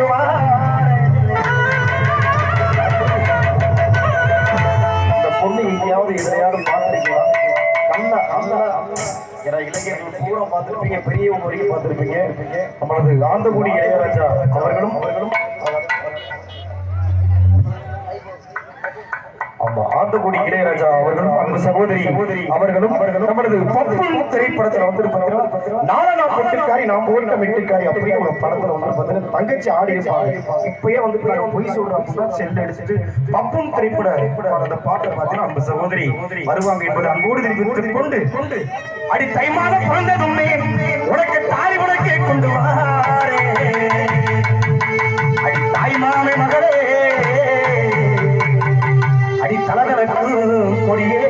கொண்டு வா. இந்த பொண்ணு எங்கேயாவது எதையாவது பார்த்துருக்கலாம். கண்ணா கண்ணா ஏன்னா இளைஞர்கள் பூரா பார்த்துருப்பீங்க, பெரியவங்க வரைக்கும் பார்த்துருப்பீங்க. நம்மளது ஆந்தகுடி இளையராஜா அவர்களும் ஆந்தகுடி இளையராஜா அவர்களும் அன்பு சகோதரி அவர்களும் நம்மளது பப்புள் திரைப்படத்துல வந்து நானா பொட்டுக்காரி நான் போட்ட மெட்டுக்காரி அப்படியே ஒரு படத்துல வந்து பார்த்தீங்கன்னா தங்கச்சி ஆடி இருப்பாங்க. இப்பயே வந்து நாங்க பொய் சொல்றோம் அப்படின்னா செல்ல எடுத்துட்டு பப்புள் திரைப்பட அந்த பாட்டை பார்த்தீங்கன்னா அன்பு சகோதரி வருவாங்க என்பது அன்போடு தெரிவித்துக் கொண்டு அடி தைமான பிறந்ததுமே உனக்கு தாய் உனக்கே கொண்டு வாரே அடி தாய்மாமே மகளே அடி தலதலக்கு கொடியே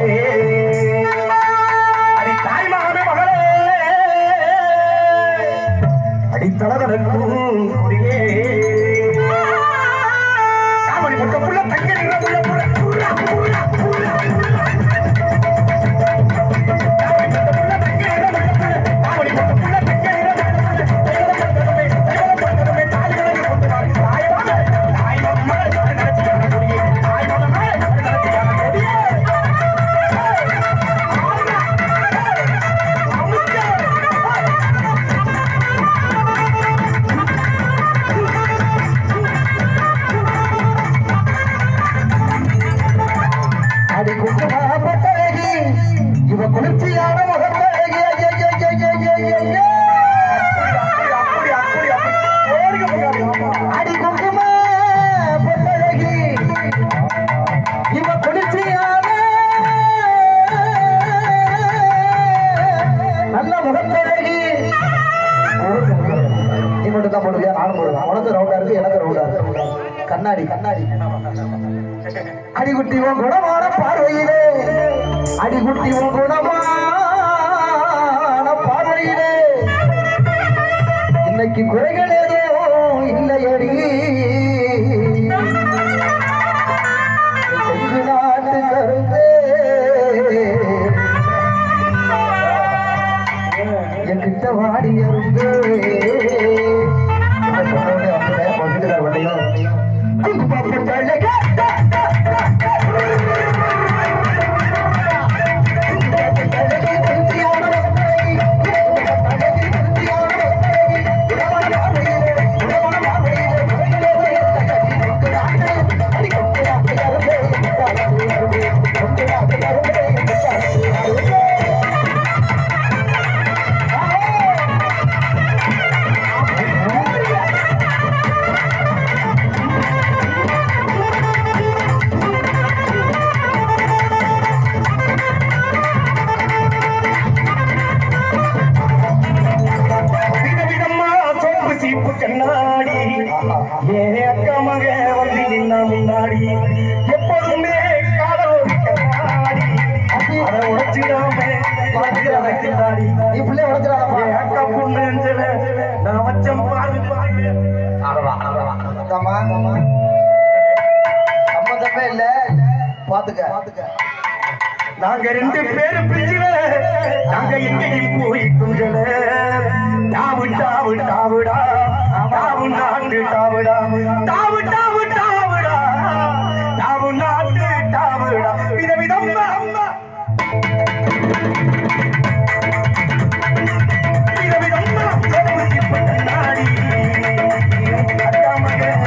அடி தாய்மாமே மகளே அடி தலதலக்கு கொடியே காமணி பொட்ட புள்ள தங்கி நின்ற புள்ள புள்ள கண்ணாடி கண்ணாடி அடிகுட்டி உன் குணமான பார்வையிலே அடிகுட்டி உன் குணமான பார்வையிலே இன்னைக்கு குறைகள் ஏதோ இல்லையடி நாட்டு கருந்தே என்கிட்ட வாடி அருந்தே கண்ணாடி ஏன் அக்கா மக வந்து நின்னா முன்னாடி எப்போதுமே காதல் ஒரு கண்ணாடி அதை உடைச்சிடாம கிண்டாடி இப்படியே உடைச்சிடாம அக்கா பொண்ணு நான் வச்சம் பாரு சம்மந்தமே இல்ல பாத்துக்க நாங்க ரெண்டு பேரும் பிரிஞ்சில நாங்க எங்கேயும் போய் குஞ்சல டாவு டாவு டாவுடா டாவு நாட்டு டாவுடா டாவு டாவு டாவுடா டாவு நாட்டு டாவுடா விதவிதம் அம்மா விதவிதம் கண்ணாடி அக்கா மகன்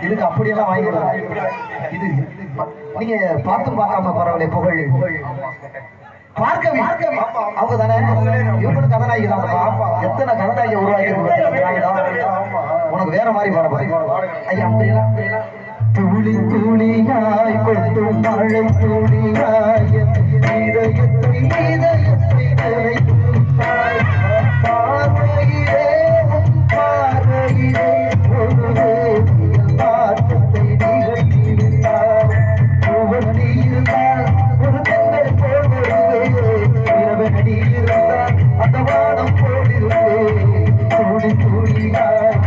இதுக்கு அப்படியெல்லாம் வாங்கிக்கலாம். இது நீங்க பார்த்தும் பார்க்காம பரவாயில்ல புகழ் பார்க்கவி அவங்க தானே இவங்களும் கதாநாயகி தான். எத்தனை கதாநாயகி உருவாக்கி உனக்கு வேற மாதிரி பாட போறேன். ஐயா அப்படியெல்லாம் துளி துளியாய் கொட்டும் மழை துளியாய் இதயத்தை பார்வையிலே பார்வையிலே மாற்றத்தை நிகழ்த்திவிட்டார். ஒவ்வொரு இருந்தால் ஒரு தென்னை போல் இரவனடி இருந்தால் அந்த வானம் போலிருந்தே துளி துளியாய்